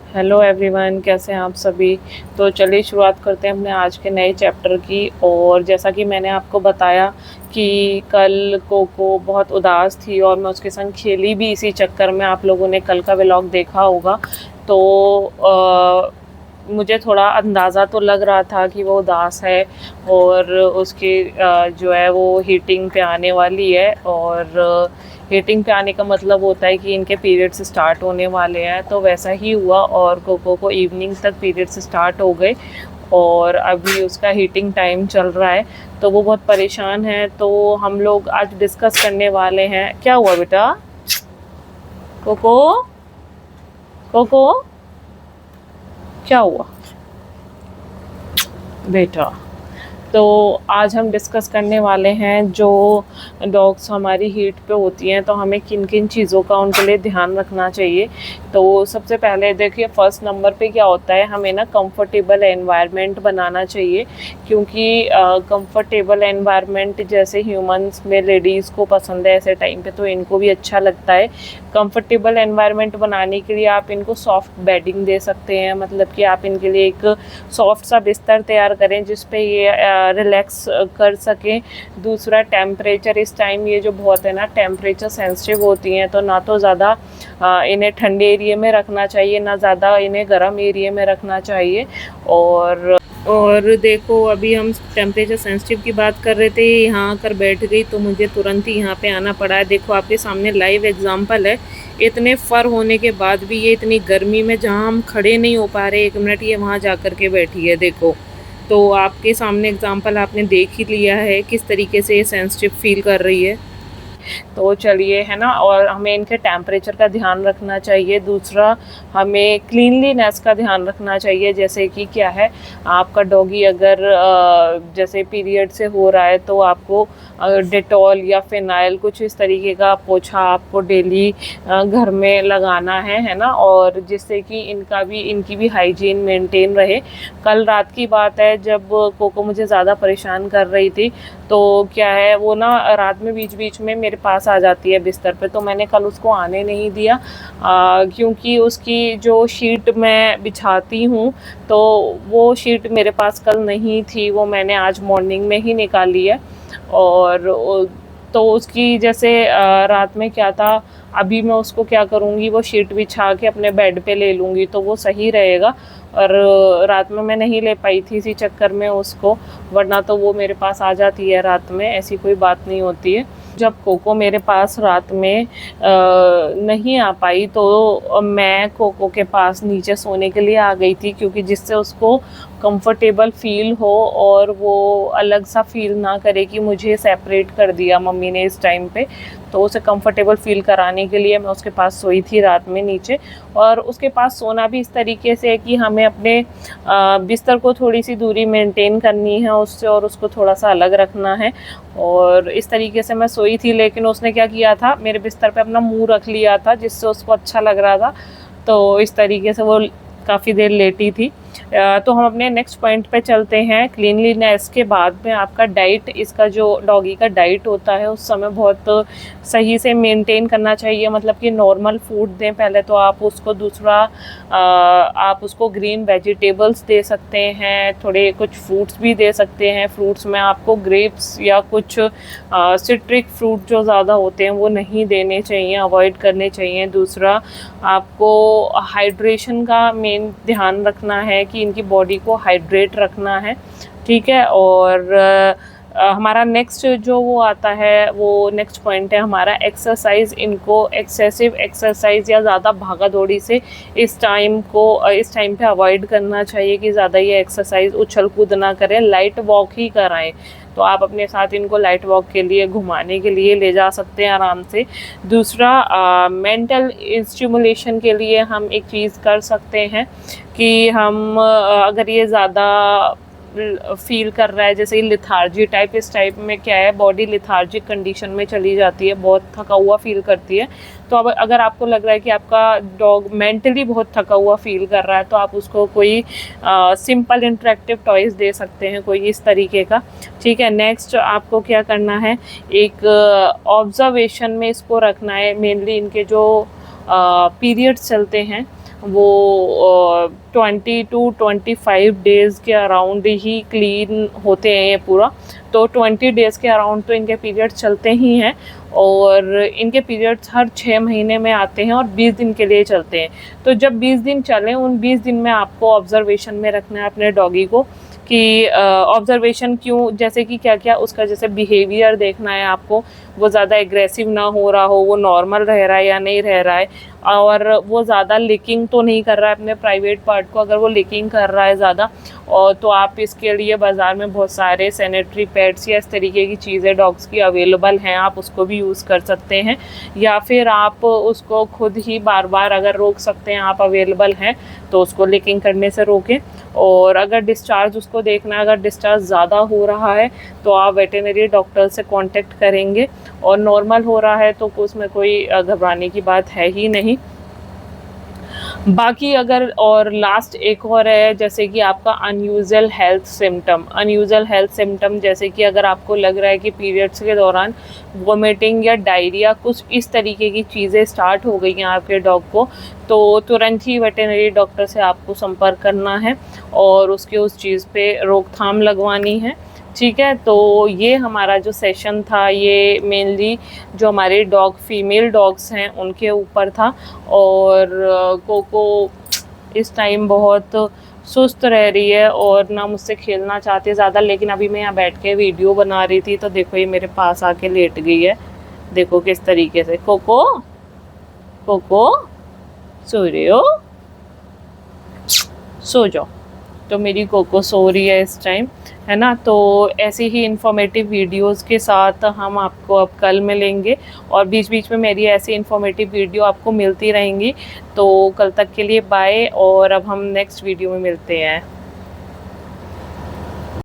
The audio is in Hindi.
हेलो एवरीवन, कैसे हैं आप सभी। तो चलिए शुरुआत करते हैं अपने आज के नए चैप्टर की। और जैसा कि मैंने आपको बताया कि कल कोको बहुत उदास थी और मैं उसके संग खेली भी इसी चक्कर में। आप लोगों ने कल का व्लॉग देखा होगा। तो मुझे थोड़ा अंदाज़ा तो लग रहा था कि वो उदास है और उसकी जो है वो हीटिंग पे आने वाली है। और हीटिंग पे आने का मतलब होता है कि इनके पीरियड्स स्टार्ट होने वाले हैं। तो वैसा ही हुआ और कोको को इवनिंग तक पीरियड्स स्टार्ट हो गए और अभी उसका हीटिंग टाइम चल रहा है। तो वो बहुत परेशान है। तो हम लोग आज डिस्कस करने वाले हैं। क्या हुआ बेटा? कोको, कोको, क्या हुआ बेटा? तो आज हम डिस्कस करने वाले हैं जो डॉग्स हमारी हीट पे होती हैं तो हमें किन किन चीज़ों का उनके लिए ध्यान रखना चाहिए। तो सबसे पहले देखिए, फर्स्ट नंबर पे क्या होता है, हमें ना कंफर्टेबल एनवायरनमेंट बनाना चाहिए। क्योंकि कंफर्टेबल एनवायरनमेंट जैसे ह्यूमंस में लेडीज़ को पसंद है ऐसे टाइम पे, तो इनको भी अच्छा लगता है। कंफर्टेबल एनवायरनमेंट बनाने के लिए आप इनको सॉफ्ट बेडिंग दे सकते हैं, मतलब कि आप इनके लिए एक सॉफ्ट सा बिस्तर तैयार करें जिस पे ये रिलैक्स कर सकें। दूसरा, टेम्परेचर, इस टाइम ये जो बहुत है ना टेम्परेचर सेंसिटिव होती हैं, तो ना तो ज़्यादा इन्हें ठंडे एरिया में रखना चाहिए, ना ज़्यादा इन्हें गर्म एरिया में रखना चाहिए। और देखो, अभी हम टेम्परेचर सेंसिटिव की बात कर रहे थे, यहाँ आकर बैठ गई तो मुझे तुरंत ही यहाँ पे आना पड़ा है। देखो आपके सामने लाइव एग्जांपल है। इतने फर होने के बाद भी ये इतनी गर्मी में, जहाँ हम खड़े नहीं हो पा रहे 1 मिनट, ये वहाँ जा कर के बैठी है। देखो, तो आपके सामने एग्जांपल आपने देख ही लिया है किस तरीके से ये सेंसिटिव फील कर रही है। तो चलिए, है ना, और हमें इनके टेम्परेचर का ध्यान रखना चाहिए। दूसरा, हमें क्लीनलीनेस का ध्यान रखना चाहिए। जैसे कि क्या है, आपका डॉगी अगर जैसे पीरियड से हो रहा है तो आपको डेटॉल या फिनाइल कुछ इस तरीके का पोछा आपको डेली घर में लगाना है ना, और जिससे कि इनकी भी हाइजीन मेंटेन रहे। कल रात की बात है, जब कोको मुझे ज़्यादा परेशान कर रही थी, तो क्या है, वो ना रात में बीच बीच में मेरे पास आ जाती है बिस्तर पे। तो मैंने कल उसको आने नहीं दिया, क्योंकि उसकी जो शीट मैं बिछाती हूँ तो वो शीट मेरे पास कल नहीं थी, वो मैंने आज मॉर्निंग में ही निकाली है। और तो उसकी जैसे रात में क्या था, अभी मैं उसको क्या करूँगी, वो शीट बिछा के अपने बेड पे ले लूँगी तो वो सही रहेगा। और रात में मैं नहीं ले पाई थी इसी चक्कर में उसको, वरना तो वो मेरे पास आ जाती है रात में, ऐसी कोई बात नहीं होती है। जब कोको मेरे पास रात में नहीं आ पाई तो मैं कोको के पास नीचे सोने के लिए आ गई थी, क्योंकि जिससे उसको कंफर्टेबल फील हो और वो अलग सा फील ना करे कि मुझे सेपरेट कर दिया मम्मी ने इस टाइम पे। तो उसे कंफर्टेबल फील कराने के लिए मैं उसके पास सोई थी रात में नीचे। और उसके पास सोना भी इस तरीके से है कि हमें अपने बिस्तर को थोड़ी सी दूरी मेंटेन करनी है उससे, और उसको थोड़ा सा अलग रखना है। और इस तरीके से मैं सोई थी, लेकिन उसने क्या किया था, मेरे बिस्तर पे अपना मुंह रख लिया था जिससे उसको अच्छा लग रहा था। तो इस तरीके से वो काफ़ी देर लेटी थी। तो हम अपने नेक्स्ट पॉइंट पे चलते हैं। क्लीनलीनेस के बाद में आपका डाइट, इसका जो डॉगी का डाइट होता है उस समय बहुत सही से मेंटेन करना चाहिए, मतलब कि नॉर्मल फूड दें पहले तो आप उसको। दूसरा, आप उसको ग्रीन वेजिटेबल्स दे सकते हैं, थोड़े कुछ फ्रूट्स भी दे सकते हैं। फ्रूट्स में आपको ग्रेप्स या कुछ सिट्रिक फ्रूट जो ज़्यादा होते हैं वो नहीं देने चाहिए, अवॉइड करने चाहिए। दूसरा, आपको हाइड्रेशन का मेन ध्यान रखना है कि इनकी बॉडी को हाइड्रेट रखना है, ठीक है। और हमारा नेक्स्ट जो वो आता है, वो नेक्स्ट पॉइंट है हमारा एक्सरसाइज। इनको एक्सेसिव एक्सरसाइज या ज़्यादा भागा दौड़ी से इस टाइम पे अवॉइड करना चाहिए, कि ज़्यादा ये एक्सरसाइज उछल कूद ना करें, लाइट वॉक ही कराएं। तो आप अपने साथ इनको लाइट वॉक के लिए, घुमाने के लिए ले जा सकते हैं आराम से। दूसरा, मेंटल स्टिमुलेशन के लिए हम एक चीज़ कर सकते हैं कि हम अगर ये ज़्यादा फील कर रहा है, जैसे लिथार्जी टाइप, इस टाइप में क्या है, बॉडी लिथार्जिक कंडीशन में चली जाती है, बहुत थका हुआ फील करती है। तो अब अगर आपको लग रहा है कि आपका डॉग मेंटली बहुत थका हुआ फील कर रहा है, तो आप उसको कोई सिंपल इंटरेक्टिव टॉयज दे सकते हैं, कोई इस तरीके का, ठीक है। नेक्स्ट आपको क्या करना है, एक ऑब्जर्वेशन में इसको रखना है। मेनली इनके जो पीरियड्स चलते हैं वो 20 to 25 डेज़ के अराउंड ही क्लीन होते हैं ये पूरा। तो 20 डेज़ के अराउंड तो इनके पीरियड चलते ही हैं, और इनके पीरियड्स हर 6 महीने में आते हैं और 20 दिन के लिए चलते हैं। तो जब 20 दिन चलें, उन 20 दिन में आपको ऑब्जर्वेशन में रखना है अपने डॉगी को कि ऑब्जर्वेशन क्यों, जैसे कि क्या क्या उसका जैसे बिहेवियर देखना है आपको, वो ज़्यादा एग्रेसिव ना हो रहा हो, वो नॉर्मल रह रहा है या नहीं रह रहा है, और वो ज़्यादा लिकिंग तो नहीं कर रहा है अपने प्राइवेट पार्ट को। अगर वो लिकिंग कर रहा है ज़्यादा, और तो आप इसके लिए बाज़ार में बहुत सारे सैनिटरी पैड्स या इस तरीके की चीज़ें डॉग्स की अवेलेबल हैं, आप उसको भी यूज़ कर सकते हैं, या फिर आप उसको खुद ही बार बार अगर रोक सकते हैं, आप अवेलेबल हैं तो उसको लिकिंग करने से रोकें। और अगर डिस्चार्ज उसको देखना है, अगर डिस्चार्ज ज़्यादा हो रहा है तो आप वेटेनरी डॉक्टर से कांटेक्ट करेंगे, और नॉर्मल हो रहा है तो उसमें कोई घबराने की बात है ही नहीं। बाकी अगर, और लास्ट एक और है, जैसे कि आपका अनयूजुअल हेल्थ सिम्टम, जैसे कि अगर आपको लग रहा है कि पीरियड्स के दौरान वोमिटिंग या डायरिया कुछ इस तरीके की चीज़ें स्टार्ट हो गई हैं आपके डॉग को, तो तुरंत ही वेटेनरी डॉक्टर से आपको संपर्क करना है और उसके उस चीज़ पे रोकथाम लगवानी है। ठीक है, तो ये हमारा जो सेशन था ये मेनली जो हमारे फीमेल डॉग्स हैं उनके ऊपर था। और कोको इस टाइम बहुत सुस्त रह रही है और ना मुझसे खेलना चाहती है ज़्यादा, लेकिन अभी मैं यहाँ बैठ के वीडियो बना रही थी तो देखो ये मेरे पास आके लेट गई है, देखो किस तरीके से। कोको सो रहे हो, सो जाओ। तो मेरी कोको सो रही है इस टाइम, है ना। तो ऐसी ही इन्फॉर्मेटिव वीडियोस के साथ हम आपको अब कल मिलेंगे, और बीच बीच में मेरी ऐसी इन्फॉर्मेटिव वीडियो आपको मिलती रहेंगी। तो कल तक के लिए बाय, और अब हम नेक्स्ट वीडियो में मिलते हैं।